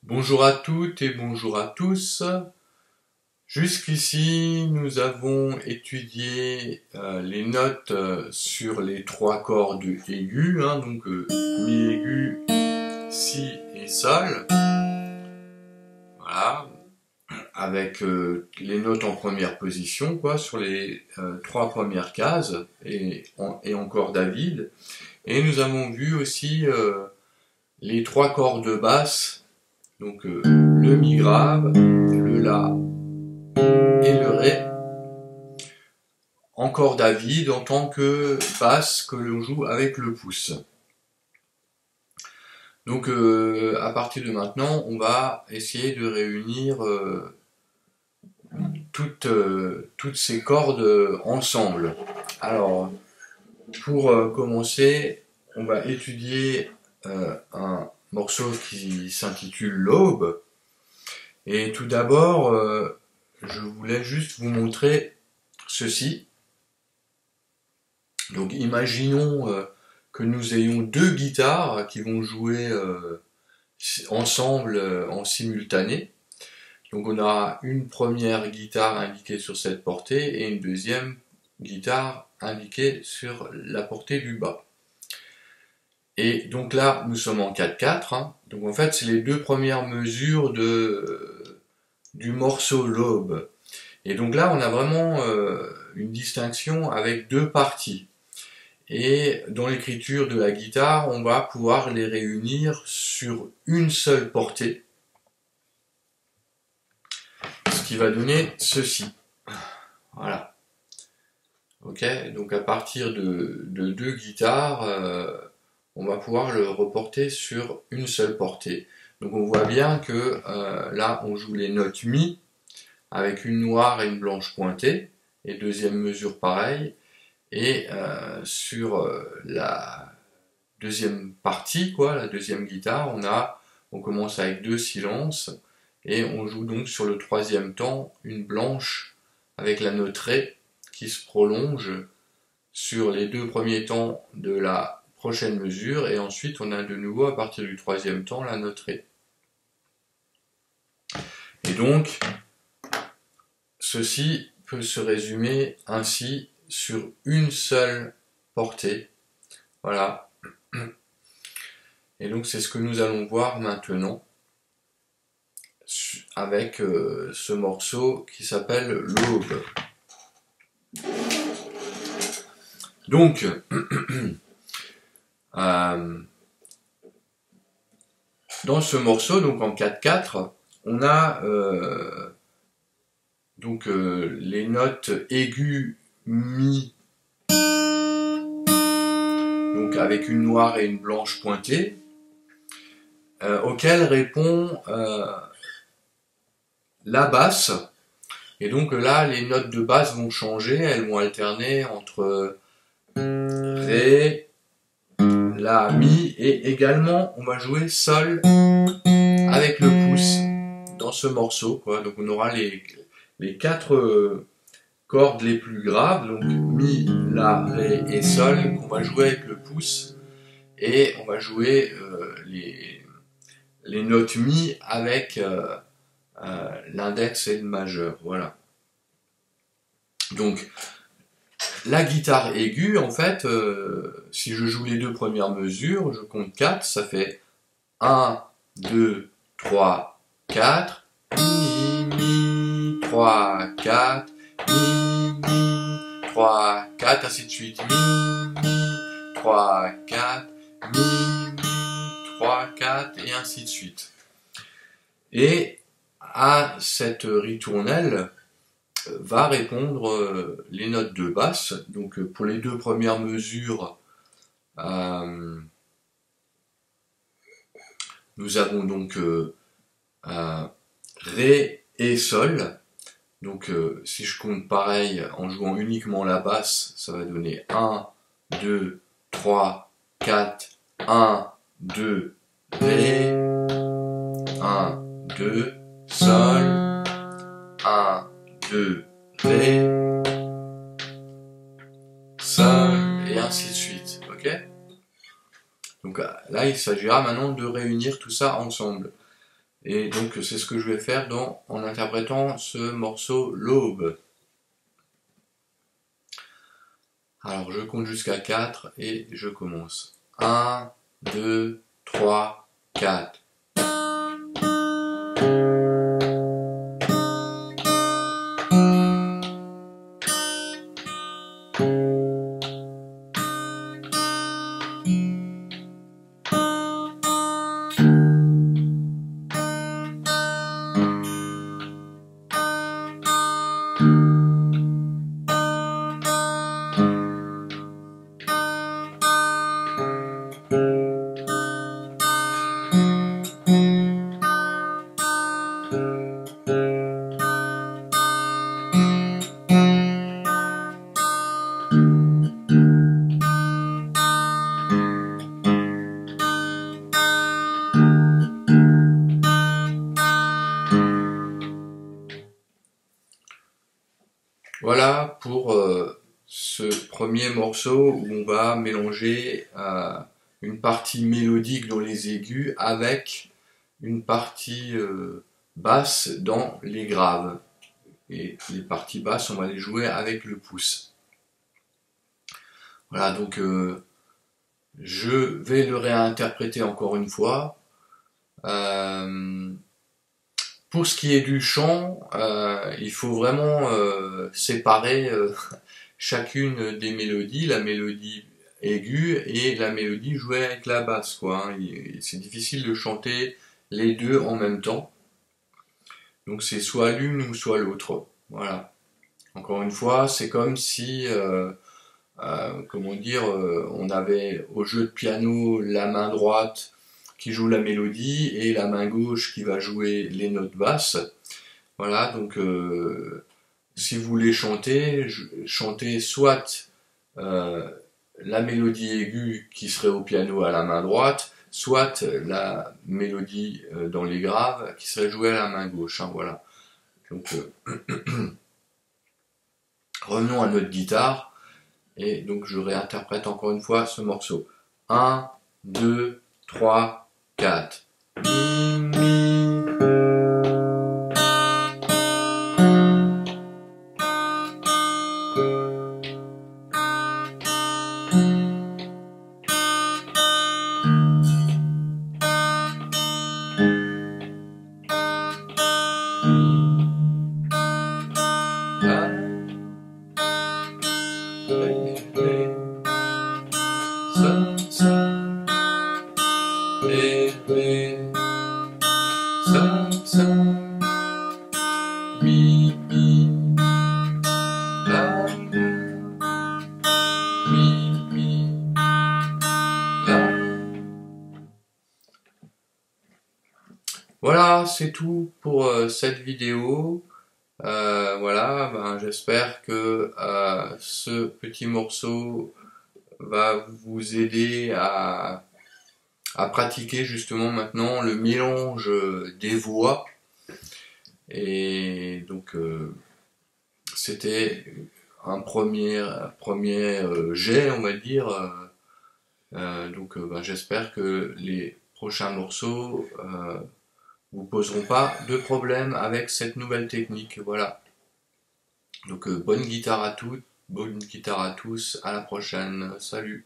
Bonjour à toutes et bonjour à tous. Jusqu'ici, nous avons étudié les notes sur les trois cordes aiguës, donc mi aigu, si et sol. Voilà, avec les notes en première position, quoi, sur les trois premières cases et en corde à vide. Et nous avons vu aussi les trois cordes basses. Donc le mi grave, le la et le ré en corde à vide en tant que basse que l'on joue avec le pouce. Donc à partir de maintenant, on va essayer de réunir toutes ces cordes ensemble. Alors pour commencer, on va étudier un morceau qui s'intitule l'Aube. Et tout d'abord, je voulais juste vous montrer ceci. Donc imaginons que nous ayons deux guitares qui vont jouer ensemble en simultané. Donc on aura une première guitare indiquée sur cette portée et une deuxième guitare indiquée sur la portée du bas. Et donc là, nous sommes en 4/4. Donc en fait, c'est les deux premières mesures du morceau l'Aube. Et donc là, on a vraiment une distinction avec deux parties. Et dans l'écriture de la guitare, on va pouvoir les réunir sur une seule portée. Ce qui va donner ceci. Voilà. Ok, donc à partir de deux guitares, on va pouvoir le reporter sur une seule portée. Donc on voit bien que là, on joue les notes mi avec une noire et une blanche pointée. Et deuxième mesure pareil. Et sur la deuxième partie, la deuxième guitare, on commence avec deux silences et on joue donc sur le troisième temps une blanche avec la note ré qui se prolonge sur les deux premiers temps de la prochaine mesure et ensuite on a de nouveau à partir du troisième temps la note ré. Et donc ceci peut se résumer ainsi sur une seule portée. Voilà. Et donc c'est ce que nous allons voir maintenant avec ce morceau qui s'appelle l'Aube. Donc dans ce morceau, donc en 4/4, on a donc les notes aiguës mi, donc avec une noire et une blanche pointée, auquel répond la basse. Et donc là, les notes de basse vont changer, elles vont alterner entre ré, la, mi, et également on va jouer sol avec le pouce dans ce morceau, quoi. Donc on aura les quatre cordes les plus graves, donc mi, la, ré et sol, qu'on va jouer avec le pouce, et on va jouer les notes mi avec l'index et le majeur, voilà. Donc la guitare aiguë, en fait, si je joue les deux premières mesures, je compte 4, ça fait 1, 2, 3, 4, mi, mi, 3, 4, mi, mi, 3, 4, ainsi de suite, mi, mi, 3, 4, mi, mi, 3, 4, et ainsi de suite. Et à cette ritournelle va répondre les notes de basse. Donc pour les deux premières mesures, nous avons donc ré et sol. Donc si je compte pareil en jouant uniquement la basse, ça va donner 1, 2, 3, 4, 1, 2, ré, 1, 2, sol, 1, 2, ré, sol, et ainsi de suite, ok? Donc là, il s'agira maintenant de réunir tout ça ensemble. Et donc c'est ce que je vais faire en interprétant ce morceau L'Aube. Alors je compte jusqu'à 4 et je commence. 1, 2, 3, 4. Voilà pour ce premier morceau où on va mélanger une partie mélodique dans les aigus avec une partie basse dans les graves. Et les parties basses, on va les jouer avec le pouce. Voilà, donc je vais le réinterpréter encore une fois. Pour ce qui est du chant, il faut vraiment séparer chacune des mélodies, la mélodie aiguë et la mélodie jouée avec la basse, quoi, hein. C'est difficile de chanter les deux en même temps. Donc c'est soit l'une ou soit l'autre. Voilà. Encore une fois, c'est comme si, comment dire, on avait au jeu de piano la main droite qui joue la mélodie et la main gauche qui va jouer les notes basses. Voilà, donc si vous voulez chanter, chantez soit la mélodie aiguë qui serait au piano à la main droite, soit la mélodie dans les graves qui serait jouée à la main gauche. Hein, voilà. Donc revenons à notre guitare et donc je réinterprète encore une fois ce morceau. 1, 2, 3, 4. Mi, mi. Voilà, c'est tout pour cette vidéo. Voilà, ben, j'espère que ce petit morceau va vous aider à pratiquer justement maintenant le mélange des voix. Et donc c'était un premier jet, on va dire. Donc ben, j'espère que les prochains morceaux vous poseront pas de problème avec cette nouvelle technique. Voilà. Donc bonne guitare à toutes, bonne guitare à tous, à la prochaine, salut.